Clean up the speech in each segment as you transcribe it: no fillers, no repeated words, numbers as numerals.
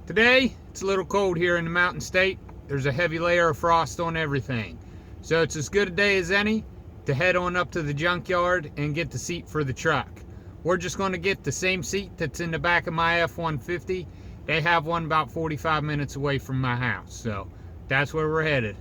Today, it's a little cold here in the Mountain State. There's a heavy layer of frost on everything. So it's as good a day as any to head on up to the junkyard and get the seat for the truck. We're just going to get the same seat that's in the back of my F-150. They have one about 45 minutes away from my house. So that's where we're headed.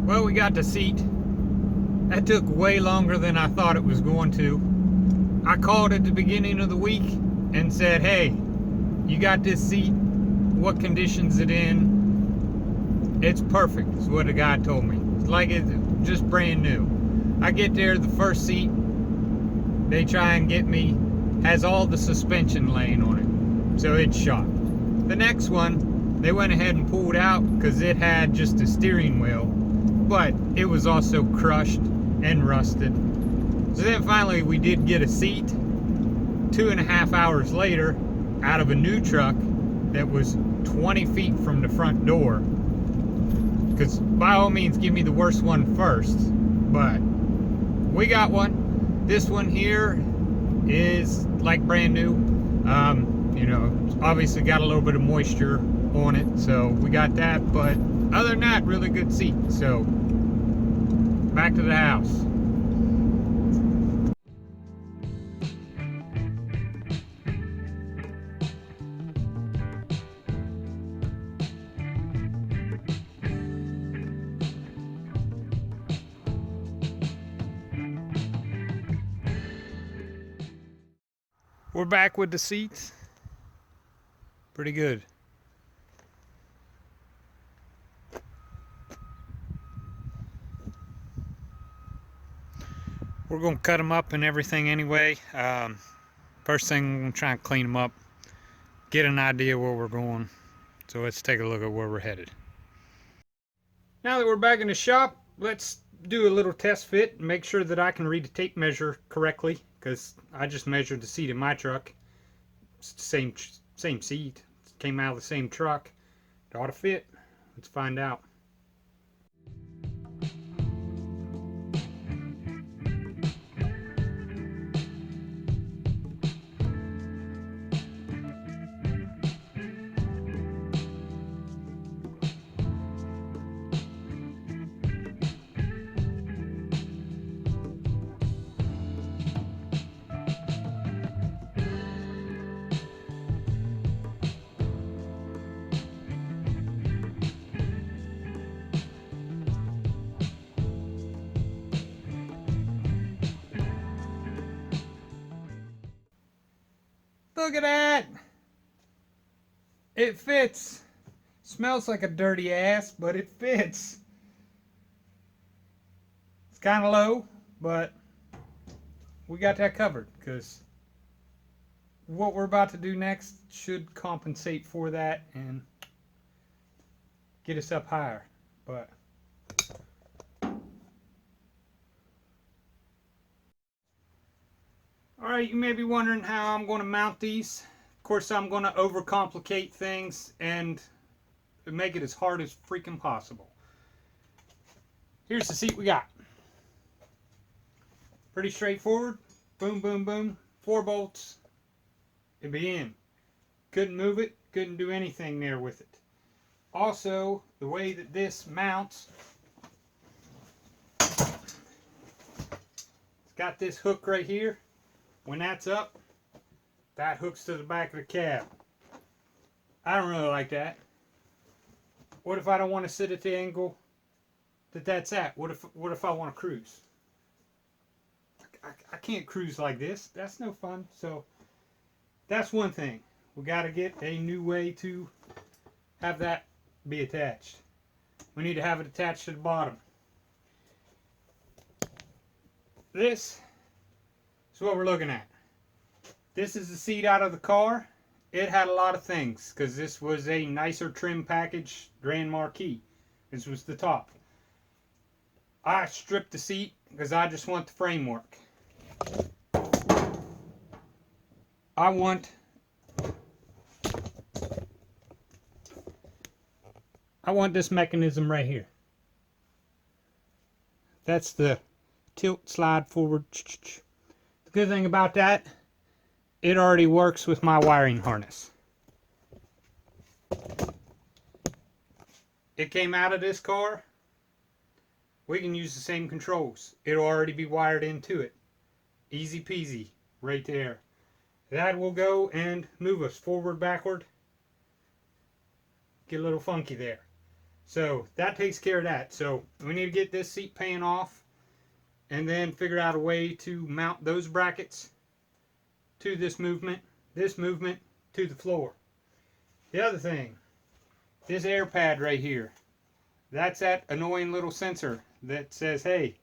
Well, we got the seat. That took way longer than I thought it was going to. I called at the beginning of the week and said, hey, you got this seat, what condition's it in? It's perfect, is what the guy told me. It's like it's just brand new. I get there, the first seat they try and get me has all the suspension laying on it, so it's shot. The next one, they went ahead and pulled out because it had just a steering wheel, but it was also crushed and rusted. So then finally we did get a seat 2.5 hours later out of a new truck that was 20 feet from the front door. Because by all means give me the worst one first, but we got one. This one here is like brand new. You know, it's obviously got a little bit of moisture on it, so we got that, but other than that, really good seat. So back to the house. We're back with the seats. Pretty good. We're going to cut them up and everything anyway. First thing, we're going to try and clean them up, get an idea where we're going. So let's take a look at where we're headed. Now that we're back in the shop, let's do a little test fit and make sure that I can read the tape measure correctly, because I just measured the seat in my truck. It's the same seat. It came out of the same truck. It ought to fit. Let's find out. Look at that! It fits. Smells like a dirty ass, but it fits. It's kind of low, but we got that covered, because what we're about to do next should compensate for that and get us up higher. But alright, you may be wondering how I'm going to mount these. Of course, I'm going to overcomplicate things and make it as hard as freaking possible. Here's the seat we got. Pretty straightforward. Boom, boom, boom. 4 bolts. It'd be in. Couldn't move it. Couldn't do anything there with it. Also, the way that this mounts, it's got this hook right here. When that's up, that hooks to the back of the cab. I don't really like that. What if I don't want to sit at the angle that's at? What if I want to cruise? I can't cruise like this. That's no fun. So that's one thing. We got to get a new way to have that be attached. We need to have it attached to the bottom. This is what we're looking at. This is the seat out of the car. It had a lot of things because this was a nicer trim package Grand Marquis. This was the top. I stripped the seat because I just want the framework. I want this mechanism right here. That's the tilt slide forward. The good thing about that, it already works with my wiring harness. It came out of this car. We can use the same controls. It'll already be wired into it. Easy peasy right there. That will go and move us forward, backward. Get a little funky there. So that takes care of that. So we need to get this seat pan off and then figure out a way to mount those brackets to this movement to the floor. The other thing, this air pad right here, that's that annoying little sensor that says, hey,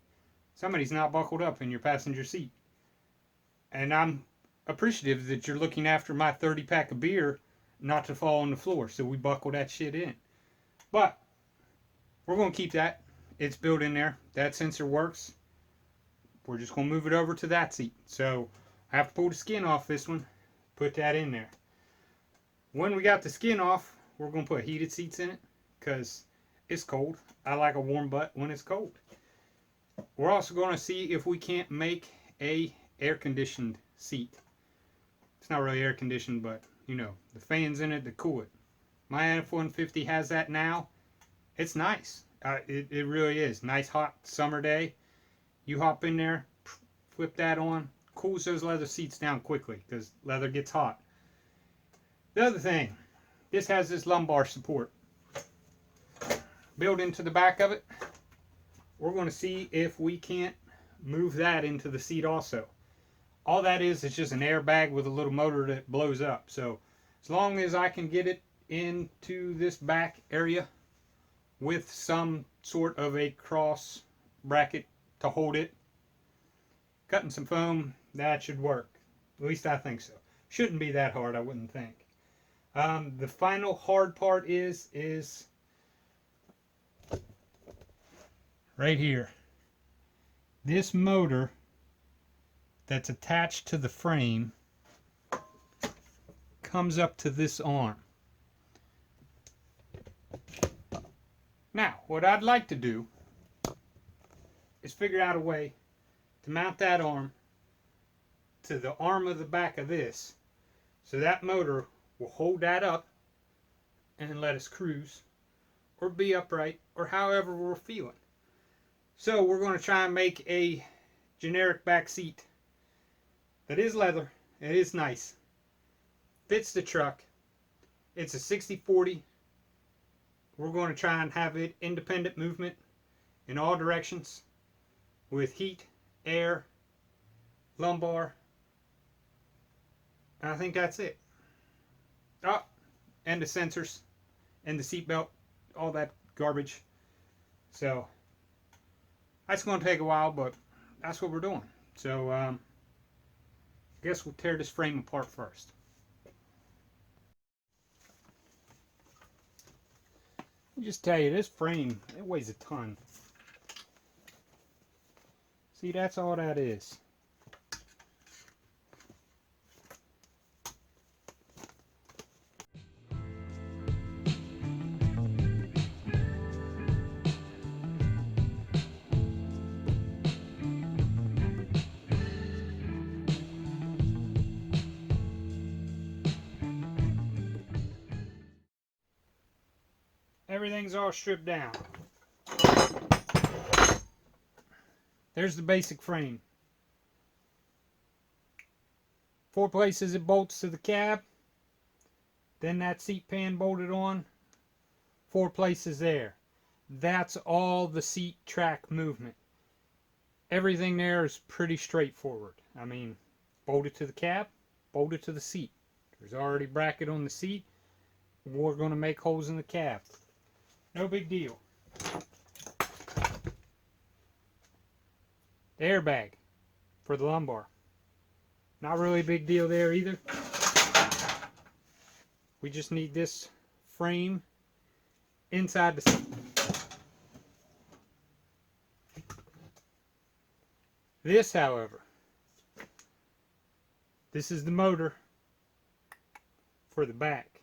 somebody's not buckled up in your passenger seat. And I'm appreciative that you're looking after my 30-pack of beer not to fall on the floor, so we buckle that shit in. But we're going to keep that. It's built in there. That sensor works. We're just going to move it over to that seat. So I have to pull the skin off this one, put that in there. When we got the skin off, we're going to put heated seats in it because it's cold. I like a warm butt when it's cold. We're also going to see if we can't make a air-conditioned seat. It's not really air-conditioned, but you know, the fans in it to cool it. My F-150 has that now. It's nice. It really is. Nice hot summer day. You hop in there, flip that on, cools those leather seats down quickly because leather gets hot. The other thing, this has this lumbar support built into the back of it. We're going to see if we can't move that into the seat also. All that is just an airbag with a little motor that blows up. So as long as I can get it into this back area with some sort of a cross bracket to hold it, cutting some foam, that should work. At least I think so. Shouldn't be that hard, I wouldn't think. The final hard part is right here. This motor that's attached to the frame comes up to this arm. Now, what I'd like to do is figure out a way to mount that arm to the arm of the back of this, so that motor will hold that up and let us cruise or be upright or however we're feeling. So we're going to try and make a generic back seat that is leather. It is nice. Fits the truck. It's a 60/40. We're going to try and have it independent movement in all directions with heat, air, lumbar. And I think that's it. Oh, and the sensors and the seat belt, all that garbage. So that's going to take a while, but that's what we're doing. So I guess we'll tear this frame apart first. Let me just tell you, this frame, it weighs a ton. See, that's all that is. Everything's all stripped down. There's the basic frame. 4 places it bolts to the cab. then that seat pan bolted on, 4 places there. That's all the seat track movement. Everything there is pretty straightforward. I mean, bolted to the cab, bolted to the seat. There's already a bracket on the seat. We're going to make holes in the cab. No big deal. The airbag for the lumbar. Not really a big deal there either. We just need this frame inside the seat. This, however, this is the motor for the back.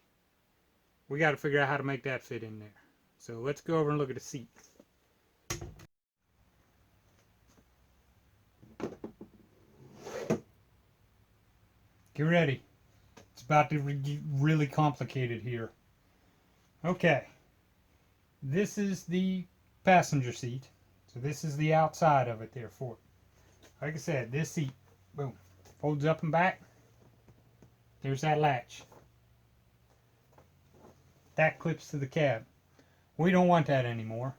We got to figure out how to make that fit in there. So let's go over and look at the seat. Get ready. It's about to get really complicated here. Okay. This is the passenger seat. So this is the outside of it there for it. Like I said, this seat, boom, folds up and back. There's that latch. That clips to the cab. We don't want that anymore.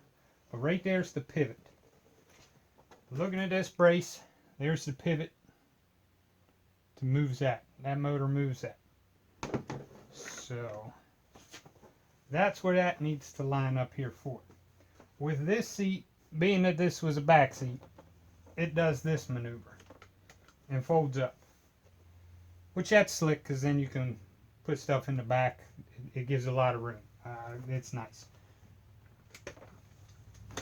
But right there's the pivot. Looking at this brace, there's the pivot to move that. That motor moves that. So that's where that needs to line up here for it. With this seat, being that this was a back seat, it does this maneuver and folds up. Which that's slick because then you can put stuff in the back. It gives a lot of room. It's nice.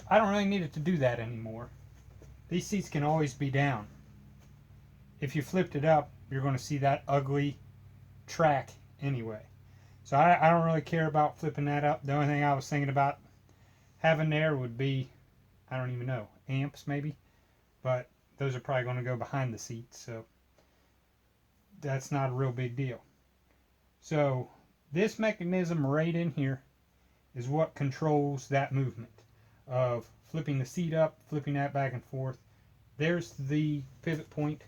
I don't really need it to do that anymore. These seats can always be down. If you flipped it up, you're going to see that ugly track anyway. So I don't really care about flipping that up. The only thing I was thinking about having there would be, I don't even know, amps maybe. But those are probably going to go behind the seat. So that's not a real big deal. So this mechanism right in here is what controls that movement of flipping the seat up, flipping that back and forth. There's the pivot point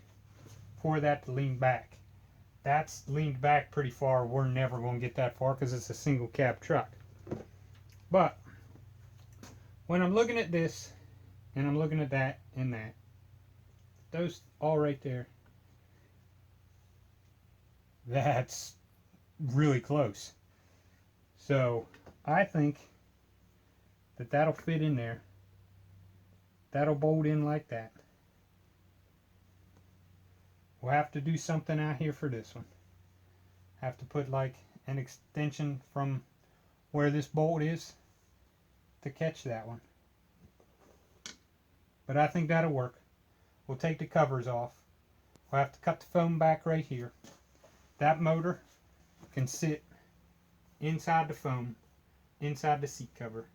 for that to lean back. That's leaned back pretty far. We're never going to get that far because it's a single cab truck. But when I'm looking at this and I'm looking at that and that, those all right there, that's really close. So I think that that'll fit in there. That'll bolt in like that. We'll have to do something out here for this one. Have to put like an extension from where this bolt is to catch that one. But I think that'll work. We'll take the covers off. We'll have to cut the foam back right here. That motor can sit inside the foam, inside the seat cover.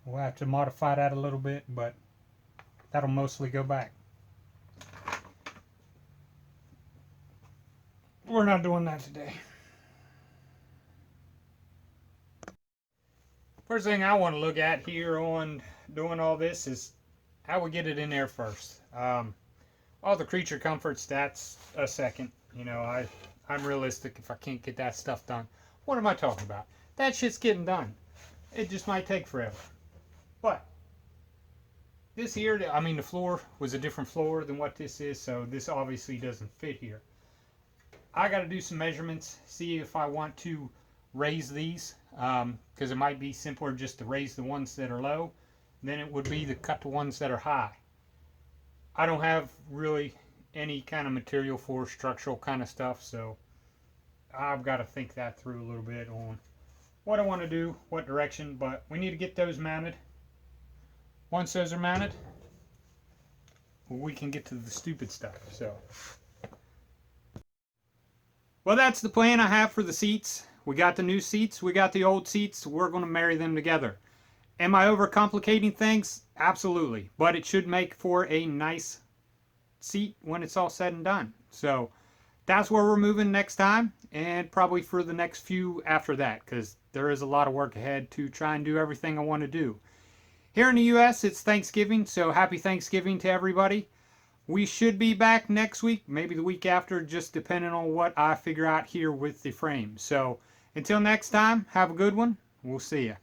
We'll have to modify that a little bit, but that'll mostly go back. We're not doing that today. First thing I want to look at here on doing all this is how we get it in there first. All the creature comforts, that's a second. You know, I'm realistic. If I can't get that stuff done, what am I talking about? That shit's getting done. It just might take forever. But this here, I mean, the floor was a different floor than what this is, so this obviously doesn't fit here. I got to do some measurements, see if I want to raise these, because it might be simpler just to raise the ones that are low than it would be to cut the ones that are high. I don't have really any kind of material for structural kind of stuff, so I've got to think that through a little bit on what I want to do, what direction, but we need to get those mounted. Once those are mounted, we can get to the stupid stuff. So, well, that's the plan I have for the seats. We got the new seats, we got the old seats. We're going to marry them together. Am I overcomplicating things? Absolutely. But it should make for a nice seat when it's all said and done. So that's where we're moving next time, and probably for the next few after that, because there is a lot of work ahead to try and do everything I want to do. Here in the US, it's Thanksgiving, so happy Thanksgiving to everybody. We should be back next week, maybe the week after, just depending on what I figure out here with the frame. So until next time, have a good one. We'll see you.